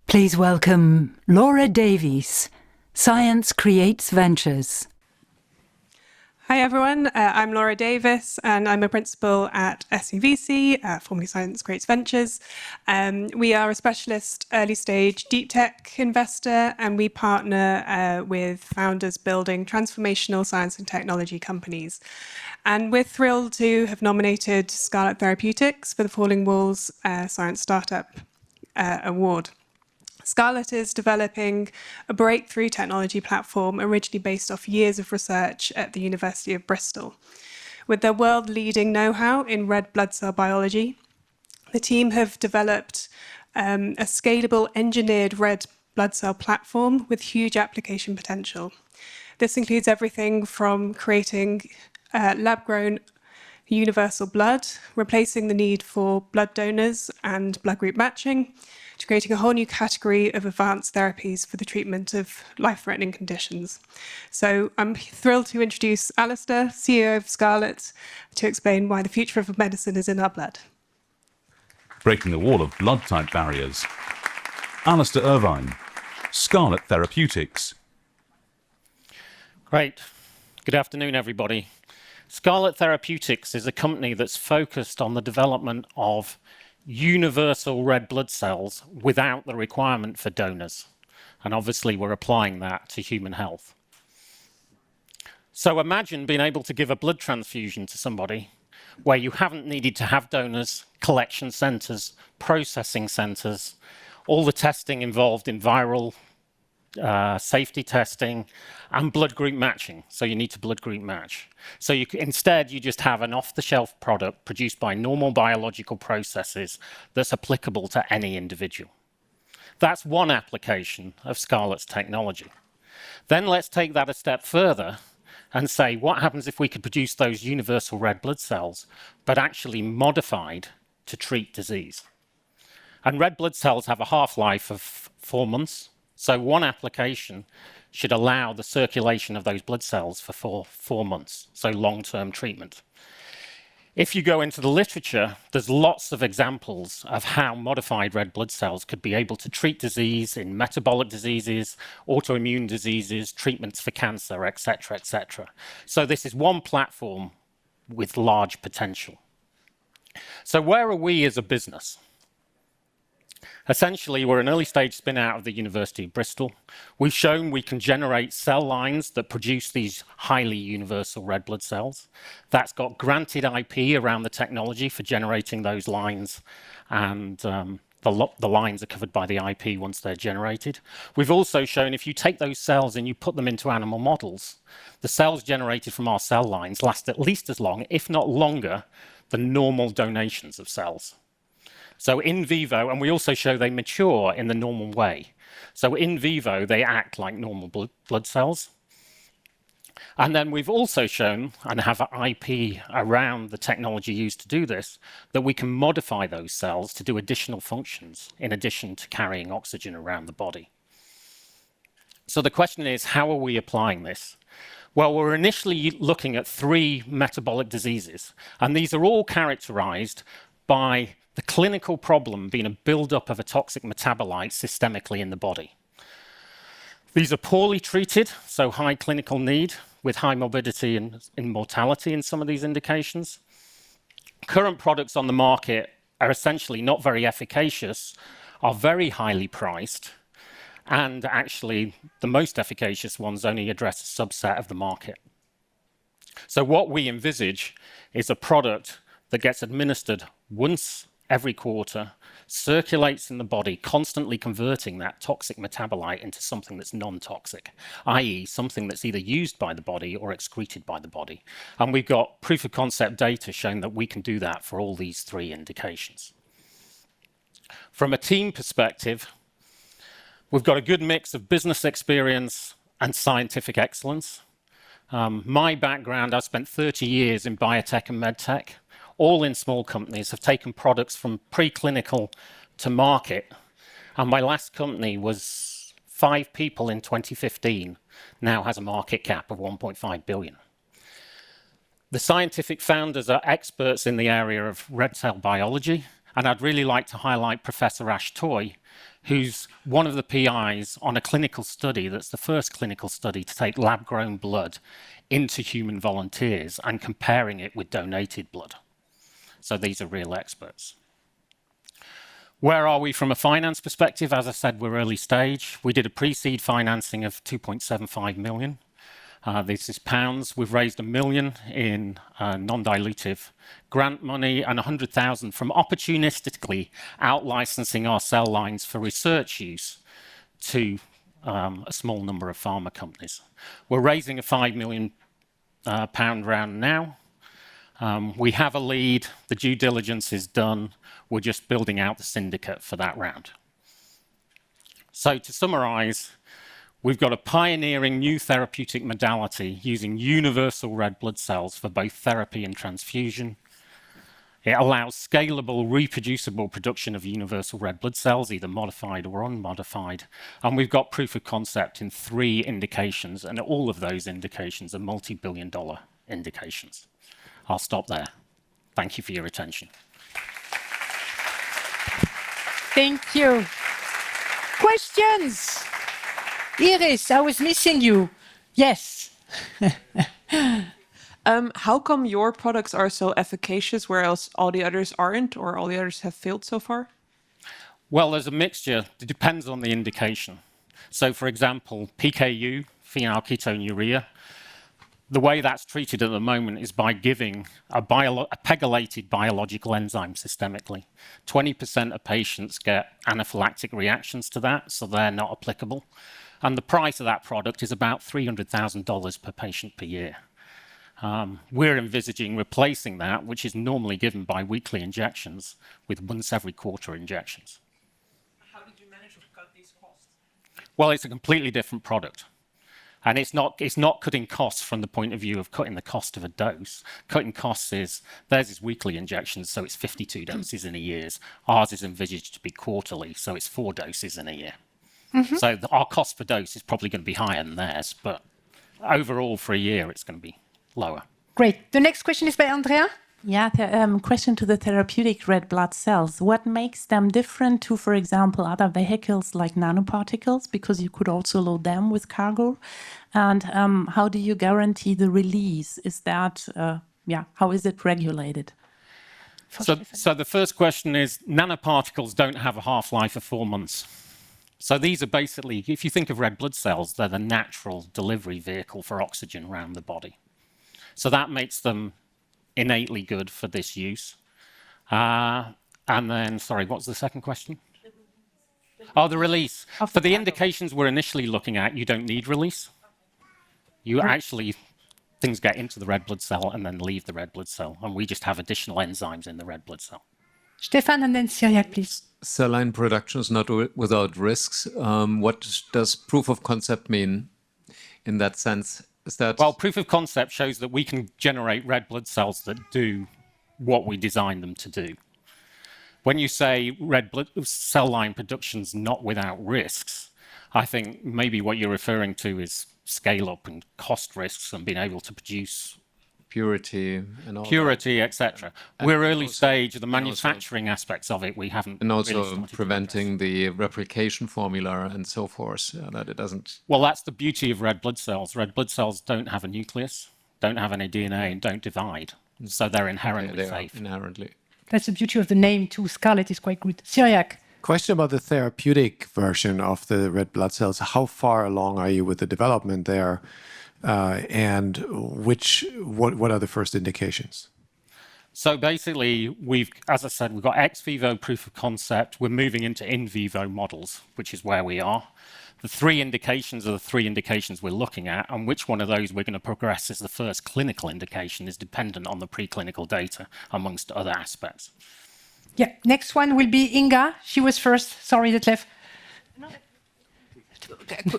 Please welcome Laura Davies, Science Creates Ventures. Hi everyone, I'm Laura Davis and I'm a principal at SCVC, formerly Science Creates Ventures. We are a specialist early stage deep tech investor and we partner with founders building transformational science and technology companies. And we're thrilled to have nominated Scarlet Therapeutics for the Falling Walls Science Startup Award. Scarlet is developing a breakthrough technology platform originally based off years of research at the University of Bristol. With their world-leading know-how in red blood cell biology, the team have developed a scalable engineered red blood cell platform with huge application potential. This includes everything from creating lab-grown universal blood, replacing the need for blood donors and blood group matching, to creating a whole new category of advanced therapies for the treatment of life-threatening conditions. So I'm thrilled to introduce Alistair, CEO of Scarlet, to explain why the future of medicine is in our blood. Breaking the wall of blood type barriers. Alistair Irvine, Scarlet Therapeutics. Great. Good afternoon, everybody. Scarlet Therapeutics is a company that's focused on the development of universal red blood cells without the requirement for donors. And obviously, we're applying that to human health. So imagine being able to give a blood transfusion to somebody where you haven't needed to have donors, collection centers, processing centers, all the testing involved in viral safety testing, and blood group matching. So you need to blood group match. So instead, you just have an off-the-shelf product produced by normal biological processes that's applicable to any individual. That's one application of Scarlet's technology. Then let's take that a step further and say, what happens if we could produce those universal red blood cells, but actually modified to treat disease? And red blood cells have a half-life of 4 months. So one application should allow the circulation of those blood cells for four months, so long-term treatment. If you go into the literature, there's lots of examples of how modified red blood cells could be able to treat disease in metabolic diseases, autoimmune diseases, treatments for cancer, etc., etc. So this is one platform with large potential. So where are we as a business? Essentially, we're an early stage spin out of the University of Bristol. We've shown we can generate cell lines that produce these highly universal red blood cells. That's got granted IP around the technology for generating those lines, and the lines are covered by the IP once they're generated. We've also shown if you take those cells and you put them into animal models, the cells generated from our cell lines last at least as long, if not longer, than normal donations of cells. So in vivo, and we also show they mature in the normal way. So in vivo, they act like normal blood cells. And then we've also shown, and have IP around the technology used to do this, that we can modify those cells to do additional functions in addition to carrying oxygen around the body. So the question is, how are we applying this? Well, we're initially looking at 3 metabolic diseases, and these are all characterized by the clinical problem being a buildup of a toxic metabolite systemically in the body. These are poorly treated, so high clinical need, with high morbidity and mortality in some of these indications. Current products on the market are essentially not very efficacious, are very highly priced, and actually the most efficacious ones only address a subset of the market. So what we envisage is a product that gets administered once every quarter, circulates in the body, constantly converting that toxic metabolite into something that's non-toxic, i.e. something that's either used by the body or excreted by the body. And we've got proof of concept data showing that we can do that for all these 3 indications. From a team perspective, we've got a good mix of business experience and scientific excellence. My background, I've spent 30 years in biotech and medtech, all in small companies, have taken products from preclinical to market. And my last company was 5 people in 2015, now has a market cap of 1.5 billion. The scientific founders are experts in the area of red cell biology, and I'd really like to highlight Professor Ash Toy, who's one of the PIs on a clinical study that's the first clinical study to take lab-grown blood into human volunteers and comparing it with donated blood. So these are real experts. Where are we from a finance perspective? As I said, we're early stage. We did a pre-seed financing of 2.75 million. This is pounds. We've raised 1 million in non-dilutive grant money and 100,000 from opportunistically out-licensing our cell lines for research use to a small number of pharma companies. We're raising a £5 million round now. We have a lead. The due diligence is done. We're just building out the syndicate for that round. So to summarize, we've got a pioneering new therapeutic modality using universal red blood cells for both therapy and transfusion. It allows scalable, reproducible production of universal red blood cells, either modified or unmodified. And we've got proof of concept in 3 indications, and all of those indications are multi-billion-dollar indications. I'll stop there. Thank you for your attention. Thank you. Questions? Iris, I was missing you. Yes. How come your products are so efficacious, whereas all the others aren't, or all the others have failed so far? Well, there's a mixture. It depends on the indication. So, for example, PKU, phenylketonuria, the way that's treated at the moment is by giving a pegylated biological enzyme systemically. 20% of patients get anaphylactic reactions to that, so they're not applicable. And the price of that product is about $300,000 per patient per year. We're envisaging replacing that, which is normally given by weekly injections, with once every quarter injections. How did you manage to cut these costs? Well, it's a completely different product. And it's not cutting costs from the point of view of cutting the cost of a dose. Cutting costs is, theirs is weekly injections, so it's 52 doses in a year. Ours is envisaged to be quarterly, so it's 4 doses in a year. So our cost per dose is probably going to be higher than theirs, but overall for a year it's going to be lower. Great. The next question is by Andrea. Yeah, question to the therapeutic red blood cells. What makes them different to, for example, other vehicles like nanoparticles? Because you could also load them with cargo. And how do you guarantee the release? Is that, how is it regulated? So the first question is, nanoparticles don't have a half-life of 4 months. So these are basically, if you think of red blood cells, they're the natural delivery vehicle for oxygen around the body. So that makes them innately good for this use. And then, sorry, what was the second question? Oh, the release. For the indications we're initially looking at, you don't need release. You actually, things get into the red blood cell and then leave the red blood cell. And we just have additional enzymes in the red blood cell. Stefan and then Cyriac, please. Cell line production is not without risks. What does proof of concept mean in that sense? Is that... Well, proof of concept shows that we can generate red blood cells that do what we designed them to do. When you say red blood cell line production's not without risks, I think maybe what you're referring to is scale up and cost risks and being able to produce purity and all purity, etc. We're early stage. The manufacturing aspects of it we haven't. And also really preventing the replication formula and so forth, that it doesn't. Well, that's the beauty of red blood cells. Red blood cells don't have a nucleus, don't have any DNA, and don't divide, so they're inherently safe. Inherently. That's the beauty of the name too. Scarlet is quite good. Cyriac. Question about the therapeutic version of the red blood cells. How far along are you with the development there? And what are the first indications? So basically, as I said, we've got ex vivo proof of concept. We're moving into in vivo models, which is where we are. The 3 indications are the 3 indications we're looking at, and which one of those we're going to progress as the first clinical indication is dependent on the preclinical data, amongst other aspects. Yeah, next one will be Inga. She was first. Sorry, Detlef.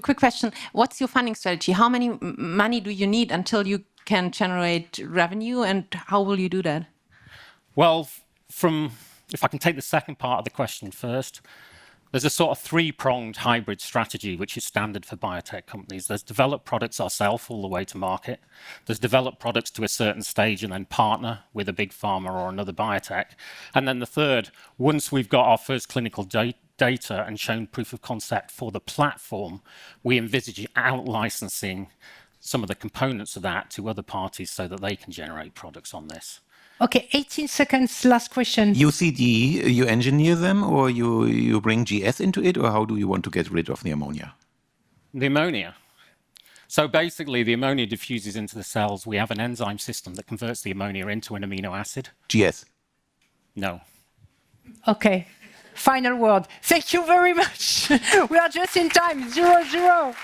Quick question. What's your funding strategy? How many money do you need until you can generate revenue, and how will you do that? Well, if I can take the second part of the question first, there's a sort of 3-pronged hybrid strategy, which is standard for biotech companies. There's develop products ourselves all the way to market. There's develop products to a certain stage and then partner with a big pharma or another biotech. And then the third, once we've got our first clinical data and shown proof of concept for the platform, we envisage out-licensing some of the components of that to other parties so that they can generate products on this. Okay, 18 seconds, last question. UCD, you engineer them or you bring GS into it, or how do you want to get rid of the ammonia? The ammonia. So basically, the ammonia diffuses into the cells. We have an enzyme system that converts the ammonia into an amino acid. GS? No. Okay, final word. Thank you very much. We are just in time, 0-0.